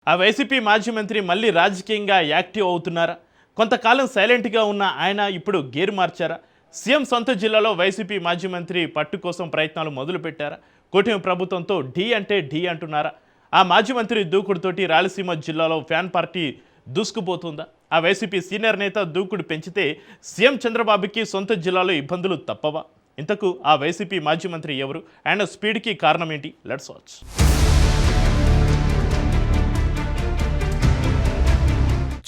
ఆ వైసీపీ మాజీ మంత్రి మళ్ళీ రాజకీయంగా యాక్టివ్ అవుతున్నారా? కొంతకాలం సైలెంట్గా ఉన్న ఆయన ఇప్పుడు గేరు మార్చారా? సీఎం సొంత జిల్లాలో వైసీపీ మాజీ మంత్రి పట్టు కోసం ప్రయత్నాలు మొదలుపెట్టారా? కూటమి ప్రభుత్వంతో ఢీ అంటే ఢీ అంటున్నారా? ఆ మాజీ మంత్రి దూకుడుతోటి రాయలసీమ జిల్లాలో ఫ్యాన్ పార్టీ దూసుకుపోతుందా? ఆ వైసీపీ సీనియర్ నేత దూకుడు పెంచితే సీఎం చంద్రబాబుకి సొంత జిల్లాలో ఇబ్బందులు తప్పవా? ఇంతకు ఆ వైసీపీ మాజీ మంత్రి ఎవరు? ఆయన స్పీడ్కి కారణం ఏంటి? Let's watch.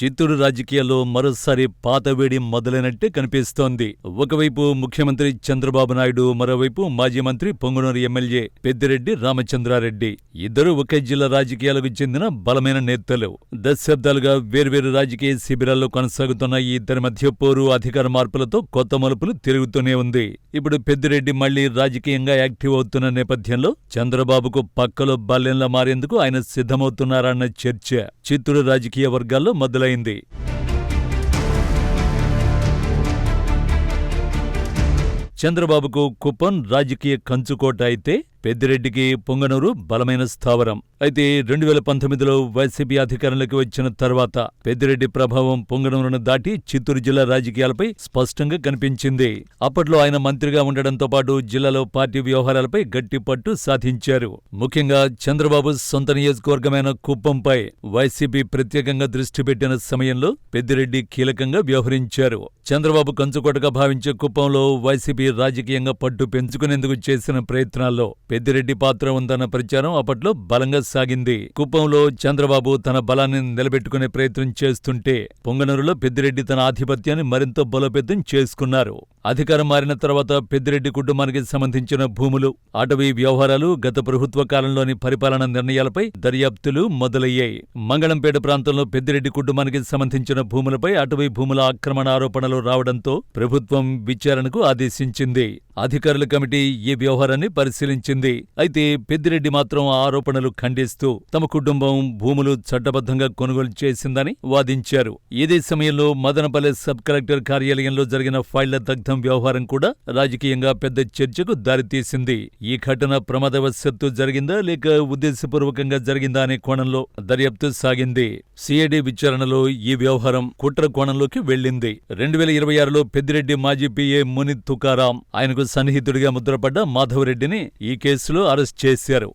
చిత్తూరు రాజకీయాల్లో మరోసారి పాతవేడి మొదలైనట్టే కనిపిస్తోంది. ఒకవైపు ముఖ్యమంత్రి చంద్రబాబు నాయుడు, మరోవైపు మాజీ మంత్రి పొంగనూరు ఎమ్మెల్యే పెద్దిరెడ్డి రామచంద్రారెడ్డి. ఇద్దరు ఒకే జిల్లా రాజకీయాలకు చెందిన బలమైన నేతలు. దశాబ్దాలుగా వేర్వేరు రాజకీయ శిబిరాల్లో కొనసాగుతున్న ఈ ఇద్దరి మధ్య పోరు అధికార మార్పులతో కొత్త మలుపులు తిరుగుతూనే ఉంది. ఇప్పుడు పెద్దిరెడ్డి మళ్లీ రాజకీయంగా యాక్టివ్ అవుతున్న నేపథ్యంలో చంద్రబాబుకు పక్కలో బాల్యంలా మారేందుకు ఆయన సిద్ధమవుతున్నారన్న చర్చ చిత్తూరు రాజకీయ వర్గాల్లో మొదలైంది. చంద్రబాబుకు కుప్పం రాజకీయ కంచుకోట అయితే పెద్దిరెడ్డికి పొంగనూరు బలమైన స్థావరం. అయితే 2019లో వైసీపీ అధికారంలోకి వచ్చిన తర్వాత పెద్దిరెడ్డి ప్రభావం పొంగనూరును దాటి చిత్తూరు జిల్లా రాజకీయాలపై స్పష్టంగా కనిపించింది. అప్పట్లో ఆయన మంత్రిగా ఉండడంతో పాటు జిల్లాలో పార్టీ వ్యవహారాలపై గట్టి పట్టు సాధించారు. ముఖ్యంగా చంద్రబాబు సొంత నియోజకవర్గమైన కుప్పంపై వైసీపీ ప్రత్యేకంగా దృష్టి పెట్టిన సమయంలో పెద్దిరెడ్డి కీలకంగా వ్యవహరించారు. చంద్రబాబు కంచుకోటగా భావించే కుప్పంలో వైసీపీ రాజకీయంగా పట్టు పెంచుకునేందుకు చేసిన ప్రయత్నాల్లో పెద్దిరెడ్డి పాత్ర ఉందన్న ప్రచారం అప్పట్లో బలంగా సాగింది. కుప్పంలో చంద్రబాబు తన బలాన్ని నిలబెట్టుకునే ప్రయత్నం చేస్తుంటే పొంగనూరులో పెద్దిరెడ్డి తన ఆధిపత్యాన్ని మరింత బలోపేతం చేసుకున్నారు. అధికారం మారిన తర్వాత పెద్దిరెడ్డి కుటుంబానికి సంబంధించిన భూములు, అటవీ వ్యవహారాలు, గత ప్రభుత్వ కాలంలోని పరిపాలనా నిర్ణయాలపై దర్యాప్తులు మొదలయ్యాయి. మంగళంపేట ప్రాంతంలో పెద్దిరెడ్డి కుటుంబానికి సంబంధించిన భూములపై అటవీ భూముల ఆక్రమణ ఆరోపణలు రావడంతో ప్రభుత్వం విచారణకు ఆదేశించింది. అధికారుల కమిటీ ఈ వ్యవహారాన్ని పరిశీలించింది. అయితే పెద్దిరెడ్డి మాత్రం ఆ ఆరోపణలు ఖండిస్తూ తమ కుటుంబం భూములు చట్టబద్ధంగా కొనుగోలు చేసిందని వాదించారు. ఇదే సమయంలో మదనపల్లె సబ్ కలెక్టర్ కార్యాలయంలో జరిగిన ఫైళ్ల దగ్ధం వ్యవహారం కూడా రాజకీయంగా పెద్ద చర్చకు దారితీసింది. ఈ ఘటన ప్రమాదవశాత్తు జరిగిందా లేక ఉద్దేశపూర్వకంగా జరిగిందా అనే కోణంలో దర్యాప్తు సాగింది. సిఐడి విచారణలో ఈ వ్యవహారం కుట్ర కోణంలోకి వెళ్లింది. 2026లో పెద్దిరెడ్డి మాజీ పిఏ ముని తుకారాం, ఆయనకు సన్నిహితుడిగా ముద్రపడ్డ మాధవరెడ్డిని ఈ కేసులో అరెస్ట్ చేశారు.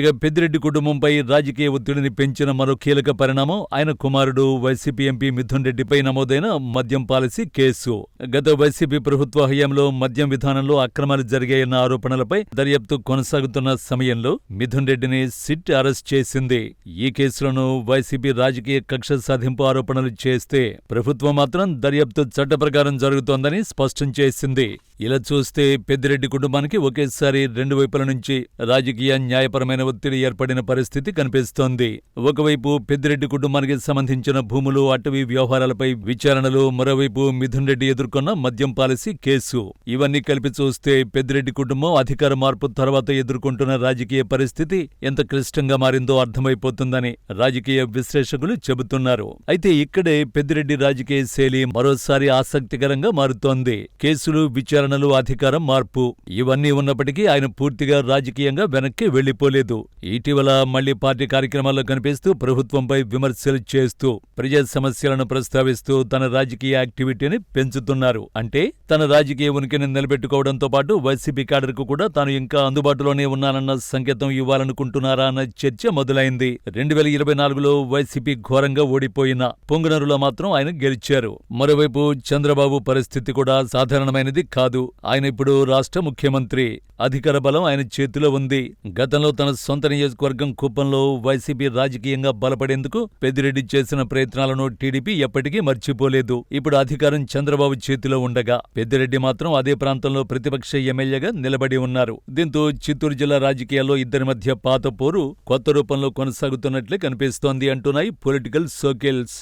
ఇక పెద్దిరెడ్డి కుటుంబంపై రాజకీయ ఒత్తిడిని పెంచిన మరో కీలక పరిణామం ఆయన కుమారుడు వైసీపీ ఎంపీ మిథున్ రెడ్డిపై నమోదైన మద్యం పాలసీ కేసు. గత వైసీపీ ప్రభుత్వ హయాంలో మద్యం విధానంలో అక్రమాలు జరిగాయన్న ఆరోపణలపై దర్యాప్తు కొనసాగుతున్న సమయంలో మిథున్ రెడ్డిని సిట్ అరెస్ట్ చేసింది. ఈ కేసులను వైసీపీ రాజకీయ కక్ష సాధింపు ఆరోపణలు చేస్తే ప్రభుత్వం మాత్రం దర్యాప్తు చట్ట ప్రకారం జరుగుతోందని స్పష్టం చేసింది. ఇలా చూస్తే పెద్దిరెడ్డి కుటుంబానికి ఒకేసారి రెండు వైపుల నుంచి రాజకీయ న్యాయపరమైన ఒత్తిడి ఏర్పడిన పరిస్థితి కనిపిస్తోంది. ఒకవైపు పెద్దిరెడ్డి కుటుంబానికి సంబంధించిన భూములు, అటవీ వ్యవహారాలపై విచారణలు, మరోవైపు మిథున్ రెడ్డి ఎదుర్కొన్న మద్యం పాలసీ కేసు. ఇవన్నీ కలిపి చూస్తే పెద్దిరెడ్డి కుటుంబం అధికార మార్పు తర్వాత ఎదుర్కొంటున్న రాజకీయ పరిస్థితి ఎంత క్లిష్టంగా మారిందో అర్థమైపోతుందని రాజకీయ విశ్లేషకులు చెబుతున్నారు. అయితే ఇక్కడే పెద్దిరెడ్డి రాజకీయ శైలి మరోసారి ఆసక్తికరంగా మారుతోంది. కేసులు, విచారణలు, అధికారం మార్పు ఇవన్నీ ఉన్నప్పటికీ ఆయన పూర్తిగా రాజకీయంగా వెనక్కి వెళ్లిపోలేదు. ఇటీవల మళ్లీ పార్టీ కార్యక్రమాల్లో కనిపిస్తూ ప్రభుత్వంపై విమర్శలు చేస్తూ ప్రజా సమస్యలను ప్రస్తావిస్తూ తన రాజకీయ యాక్టివిటీని పెంచుతున్నారు. అంటే తన రాజకీయ ఉనికిని నిలబెట్టుకోవడంతో పాటు వైసీపీ క్యాడర్కు కూడా తాను ఇంకా అందుబాటులోనే ఉన్నానన్న సంకేతం ఇవ్వాలనుకుంటున్నారా అన్న చర్చ మొదలైంది. 2024లో వైసీపీ ఘోరంగా ఓడిపోయిన పొంగనూరులో మాత్రం ఆయన గెలిచారు. మరోవైపు చంద్రబాబు పరిస్థితి కూడా సాధారణమైనది కాదు. ఆయన ఇప్పుడు రాష్ట్ర ముఖ్యమంత్రి. అధికార బలం ఆయన చేతిలో ఉంది. గతంలో తన సొంత నియోజకవర్గం కుప్పంలో వైసీపీ రాజకీయంగా బలపడేందుకు పెద్దిరెడ్డి చేసిన ప్రయత్నాలను టీడీపీ ఎప్పటికీ మర్చిపోలేదు. ఇప్పుడు అధికారం చంద్రబాబు చేతిలో ఉండగా పెద్దిరెడ్డి మాత్రం అదే ప్రాంతంలో ప్రతిపక్ష ఎమ్మెల్యేగా నిలబడి ఉన్నారు. దీంతో చిత్తూరు జిల్లా రాజకీయాల్లో ఇద్దరి మధ్య పాత పోరు కొత్త రూపంలో కొనసాగుతున్నట్లే కనిపిస్తోంది అంటున్నాయి పొలిటికల్ సర్కిల్స్.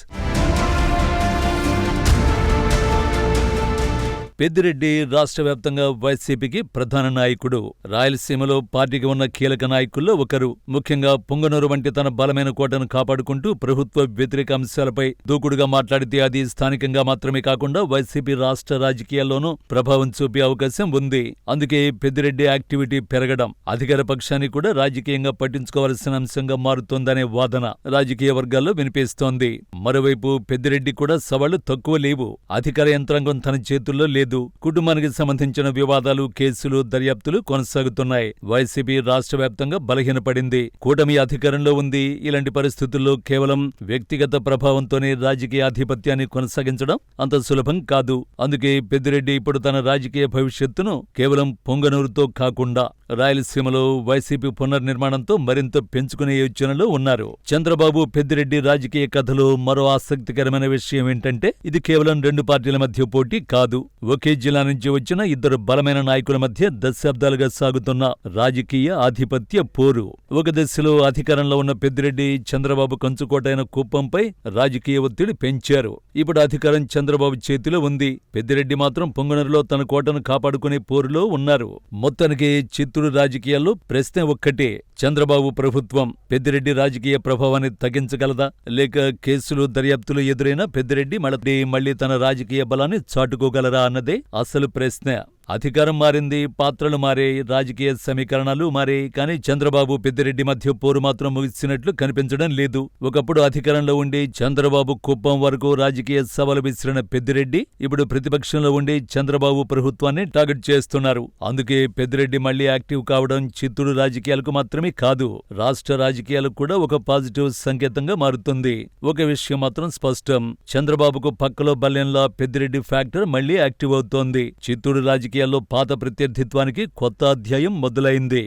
పెద్దిరెడ్డి రాష్ట్ర వ్యాప్తంగా వైసీపీకి ప్రధాన నాయకుడు. రాయలసీమలో పార్టీకి ఉన్న కీలక నాయకుల్లో ఒకరు. ముఖ్యంగా పొంగనూరు వంటి తన బలమైన కోటను కాపాడుకుంటూ ప్రభుత్వ వ్యతిరేక అంశాలపై దూకుడుగా మాట్లాడితే అది స్థానికంగా మాత్రమే కాకుండా వైసీపీ రాష్ట్ర రాజకీయాల్లోనూ ప్రభావం చూపే అవకాశం ఉంది. అందుకే పెద్దిరెడ్డి యాక్టివిటీ పెరగడం అధికార పక్షాన్ని కూడా రాజకీయంగా పట్టించుకోవాల్సిన అంశంగా మారుతోందనే వాదన రాజకీయ వర్గాల్లో వినిపిస్తోంది. మరోవైపు పెద్దిరెడ్డి కూడా సవాళ్లు తక్కువ లేవు. అధికార యంత్రాంగం తన చేతుల్లో లేదు. కుటుంబానికి సంబంధించిన వివాదాలు, కేసులు, దర్యాప్తులు కొనసాగుతున్నాయి. వైసీపీ రాష్ట్ర వ్యాప్తంగా బలహీనపడింది. కూటమి అధికారంలో ఉంది. ఇలాంటి పరిస్థితుల్లో కేవలం వ్యక్తిగత ప్రభావంతోనే రాజకీయ ఆధిపత్యాన్ని కొనసాగించడం అంత సులభం కాదు. అందుకే పెద్దిరెడ్డి ఇప్పుడు తన రాజకీయ భవిష్యత్తును కేవలం పొంగనూరుతో కాకుండా రాయలసీమలో వైసీపీ పునర్నిర్మాణంతో మరింత పెంచుకునే యోచనలో ఉన్నారు. చంద్రబాబు పెద్దిరెడ్డి రాజకీయ కథలో మరో ఆసక్తికరమైన విషయం ఏంటంటే ఇది కేవలం రెండు పార్టీల మధ్య పోటీ కాదు. ఒకే జిల్లా నుంచి వచ్చిన ఇద్దరు బలమైన నాయకుల మధ్య దశాబ్దాలుగా సాగుతున్న రాజకీయ ఆధిపత్య పోరు. ఒక దశలో అధికారంలో ఉన్న పెద్దిరెడ్డి చంద్రబాబు కంచుకోటైన కుప్పంపై రాజకీయ ఒత్తిడి పెంచారు. ఇప్పుడు అధికారం చంద్రబాబు చేతిలో ఉంది. పెద్దిరెడ్డి మాత్రం పొంగనూరులో తన కోటను కాపాడుకునే పోరులో ఉన్నారు. మొత్తానికి చిత్తూరు రాజకీయాల్లో ప్రశ్న ఒక్కటే: చంద్రబాబు ప్రభుత్వం పెద్దిరెడ్డి రాజకీయ ప్రభావాన్ని తగ్గించగలదా? లేక కేసులు, దర్యాప్తులు ఎదురైనా పెద్దిరెడ్డి మళ్లీ తన రాజకీయ బలాన్ని చాటుకోగలరా అన్నదే అసలు ప్రశ్న. అధికారం మారింది, పాత్రలు మారే, రాజకీయ సమీకరణాలు మారే, కానీ చంద్రబాబు పెద్దిరెడ్డి మధ్య పోరు మాత్రం ముగిసినట్లు కనిపించడం లేదు. ఒకప్పుడు అధికారంలో ఉండి చంద్రబాబు కుప్పం వరకు రాజకీయ సవాలు విసిరిన పెద్దిరెడ్డి ఇప్పుడు ప్రతిపక్షంలో ఉండి చంద్రబాబు ప్రభుత్వాన్ని టార్గెట్ చేస్తున్నారు. అందుకే పెద్దిరెడ్డి మళ్లీ యాక్టివ్ కావడం చిత్తూరు రాజకీయాలకు మాత్రమే కాదు, రాష్ట్ర రాజకీయాలకు కూడా ఒక పాజిటివ్ సంకేతంగా మారుతుంది. ఒక విషయం మాత్రం స్పష్టం: చంద్రబాబుకు పక్కలో బల్లెంలా పెద్దిరెడ్డి ఫ్యాక్టర్ మళ్లీ యాక్టివ్ అవుతోంది. చిత్తూరు రాజకీయాల్లో పాత ప్రత్యర్థిత్వానికి కొత్త అధ్యాయం మొదలైంది.